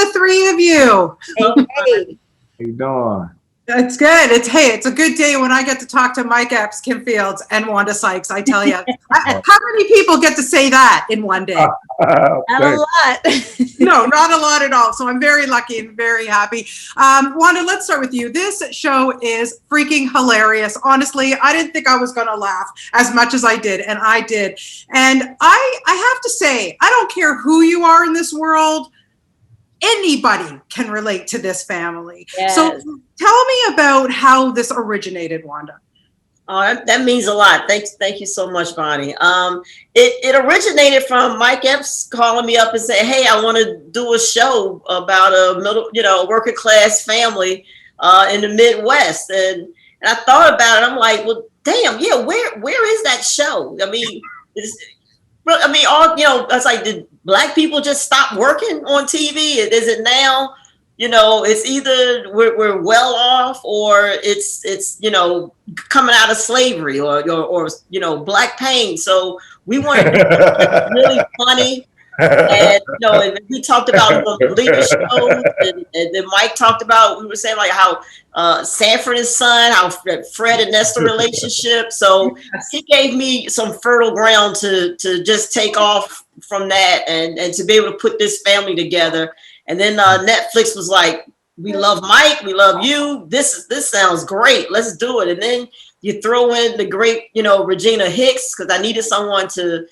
the three of you. Hey, hey. How you doing? It's good. It's a good day when I get to talk to Mike Epps, Kim Fields, and Wanda Sykes. I tell you, how many people get to say that in one day? Not a lot. No, not a lot at all. So I'm very lucky and very happy. Wanda, let's start with you. This show is freaking hilarious. Honestly, I didn't think I was going to laugh as much as I did, and I did. And I have to say, I don't care who you are in this world. Anybody can relate to this family. Yes. So tell me about how this originated, Wanda. Oh, that means a lot. Thank you so much, Bonnie. It originated from Mike Epps calling me up and saying, "Hey, I want to do a show about a working class family in the Midwest." And I thought about it. I'm like, well, damn, yeah, where is that show? I mean, it's like, did Black people just stop working on TV? Is it now? It's either we're well off, or it's coming out of slavery, or Black pain. So we wanted to be really funny, and and we talked about the leadership shows, and then Mike talked about, we were saying like how Sanford and Son, how Fred and Nestor relationship. So he gave me some fertile ground to just take off from that, and to be able to put this family together. And then Netflix was like, "We love Mike, we love you. This sounds great. Let's do it." And then you throw in the great, Regina Hicks, because I needed someone to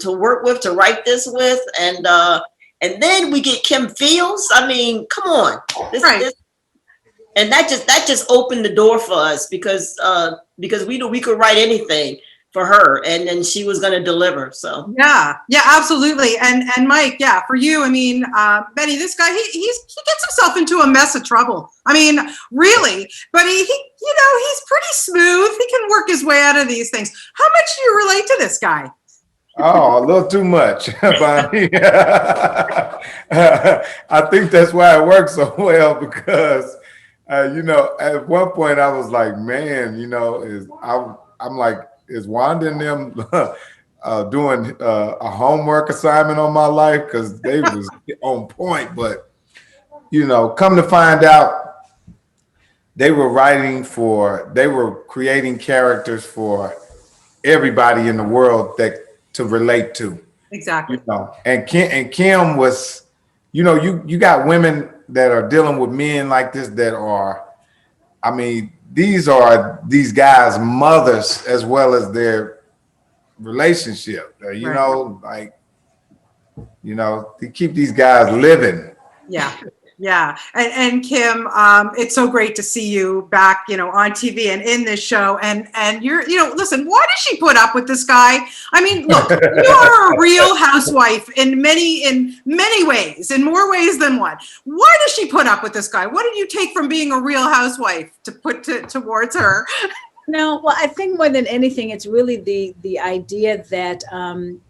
work with, to write this with, and then we get Kim Fields. I mean, come on, and that just opened the door for us, because we knew we could write anything for her, and then she was going to deliver. So yeah, absolutely. And Mike, yeah, for you, I mean, Benny, this guy, he gets himself into a mess of trouble. I mean, really, but he's pretty smooth. He can work his way out of these things. How much do you relate to this guy? Oh, a little too much, Bonnie. I think that's why it works so well, because at one point I was like, man, I'm like, is Wanda and them doing a homework assignment on my life? Because they was on point. But, come to find out, they were creating characters for everybody in the world to relate to. Exactly. And Kim was, you got women that are dealing with men like this that are, I mean, these are these guys' mothers as well as their relationship. They keep these guys living. Yeah. And Kim, it's so great to see you back, on TV and in this show. And you're, listen, why does she put up with this guy? I mean, look, you are a real housewife in many ways, in more ways than one. Why does she put up with this guy? What did you take from being a real housewife to put towards her? No, well, I think more than anything, it's really the idea that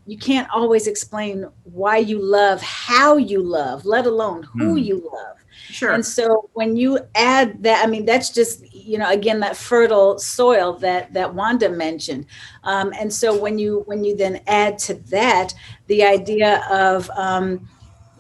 you can't always explain why you love, how you love, let alone who you love. Sure. And so when you add that, I mean, that's just, again, that fertile soil that Wanda mentioned. And so when you then add to that, the idea of,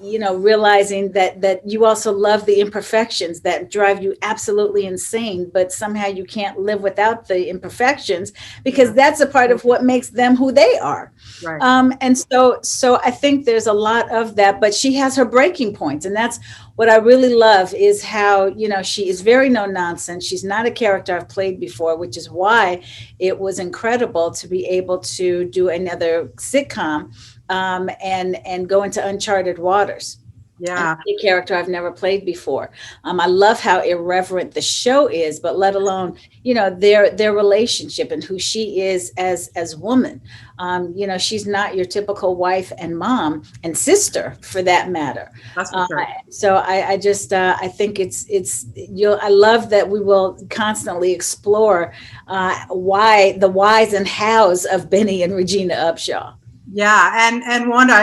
realizing that you also love the imperfections that drive you absolutely insane, but somehow you can't live without the imperfections, because that's a part of what makes them who they are. Right. And so I think there's a lot of that, but she has her breaking points. And that's what I really love, is how, she is very no nonsense. She's not a character I've played before, which is why it was incredible to be able to do another sitcom and go into uncharted waters. Yeah. A character I've never played before. I love how irreverent the show is, but let alone, their relationship and who she is as woman. She's not your typical wife and mom and sister, for that matter. That's for sure. So I just I think I love that we will constantly explore why the whys and hows of Benny and Regina Upshaw. Yeah, and Wanda,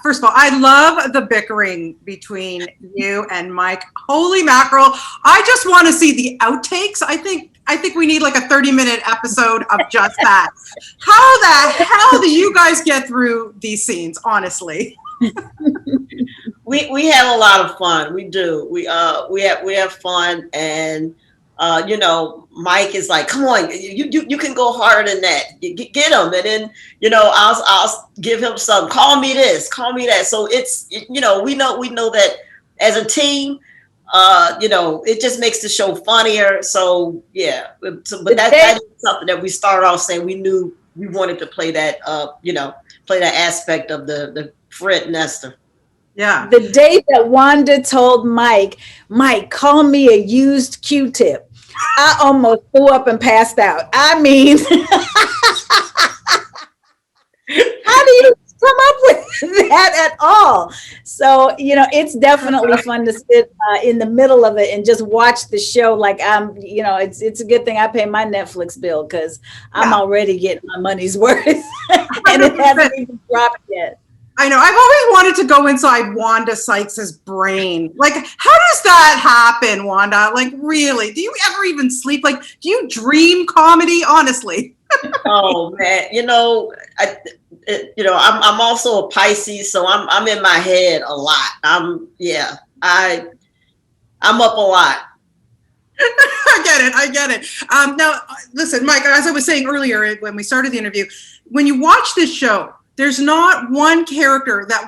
first of all, I love the bickering between you and Mike. Holy mackerel! I just want to see the outtakes. I think we need like a 30-minute episode of just that. How the hell do you guys get through these scenes? Honestly. we have a lot of fun. We do. We have fun, and you know, Mike is like, come on, you can go harder than that. Get him, and then you know, I'll give him some. Call me this, call me that. So it's you know, we know that as a team, you know, it just makes the show funnier. So yeah, so, but that is something that we started off saying we knew we wanted to play that, you know, play that aspect of the Fred Nestor. Yeah. The day that Wanda told Mike, call me a used Q-tip, I almost threw up and passed out. I mean, how do you come up with that at all? So, you know, it's definitely fun to sit in the middle of it and just watch the show. Like you know, it's a good thing I pay my Netflix bill because I'm already getting my money's worth and it hasn't even dropped yet. I know. I've always wanted to go inside Wanda Sykes's brain. Like, how does that happen, Wanda? Like, really? Do you ever even sleep? Like, do you dream comedy? Honestly. Oh man, you know, I'm also a Pisces, so I'm in my head a lot. I'm up a lot. I get it. Now, listen, Mike, as I was saying earlier when we started the interview, when you watch this show, there's not one character that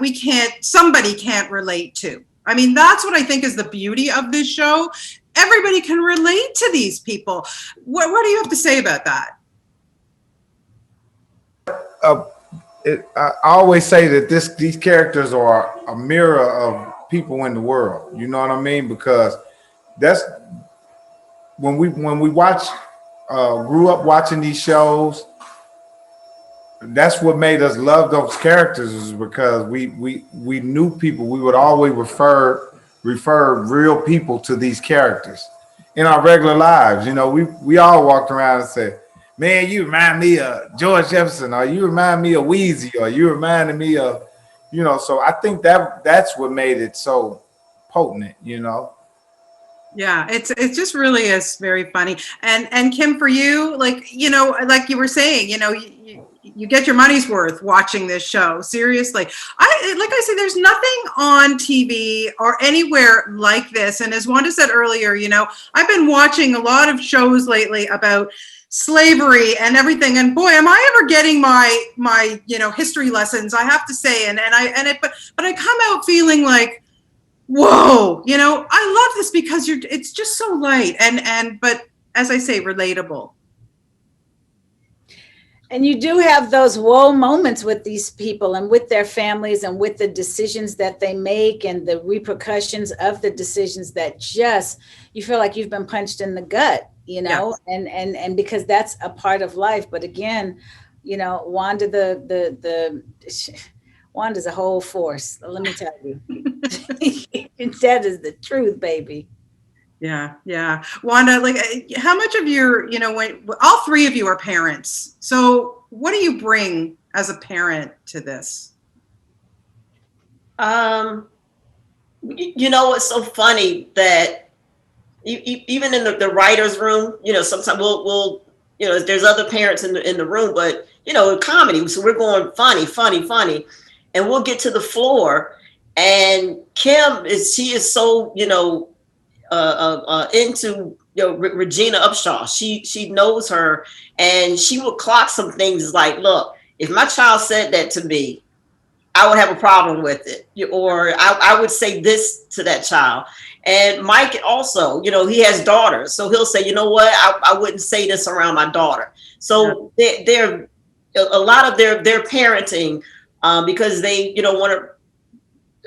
somebody can't relate to. I mean, that's what I think is the beauty of this show. Everybody can relate to these people. What do you have to say about that? I always say that these characters are a mirror of people in the world. You know what I mean? Because that's when we watch, grew up watching these shows. That's what made us love those characters, is because we knew people. We would always refer real people to these characters in our regular lives. You know, we all walked around and said, man, you remind me of George Jefferson, or you remind me of Wheezy, or you reminded me of, you know. So I think that's what made it so potent, you know. Yeah, it just really is very funny. And Kim, for you, like, you know, like you were saying, you know, you get your money's worth watching this show. Seriously. Like I said, there's nothing on TV or anywhere like this. And as Wanda said earlier, you know, I've been watching a lot of shows lately about slavery and everything. And boy, am I ever getting my you know, history lessons, I have to say. But I come out feeling like, whoa, you know, I love this because it's just so light but as I say, relatable. And you do have those whoa moments with these people and with their families and with the decisions that they make and the repercussions of the decisions that just, you feel like you've been punched in the gut, you know, yes. and because that's a part of life. But again, you know, Wanda, Wanda's a whole force. Let me tell you, that is the truth, baby. Yeah. Wanda, like, how much of your, you know, when all three of you are parents, so what do you bring as a parent to this? You know, it's so funny that even in the writer's room, you know, sometimes we'll, you know, there's other parents in the room, but, you know, comedy, so we're going funny, and we'll get to the floor, and Kim she is so, you know, into, you know, Regina Upshaws. She knows her, and she will clock some things like, look, if my child said that to me, I would have a problem with it, or I would say this to that child. And Mike also, you know, he has daughters, so he'll say, you know what, I wouldn't say this around my daughter. So they're a lot of their parenting, because they, you know, want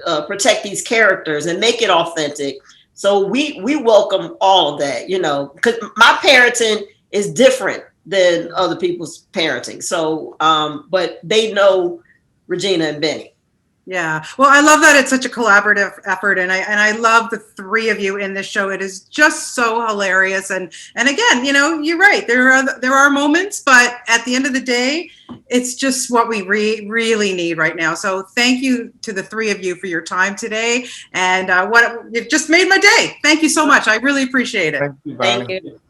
to protect these characters and make it authentic. So we welcome all of that, you know, because my parenting is different than other people's parenting. So, but they know Regina and Benny. Yeah. Well, I love that it's such a collaborative effort, and I love the three of you in this show. It is just so hilarious, and again, you know, you're right. There are moments, but at the end of the day, it's just what we really need right now. So thank you to the three of you for your time today, and you've just made my day. Thank you so much. I really appreciate it. Thank you, Bonnie. Thank you.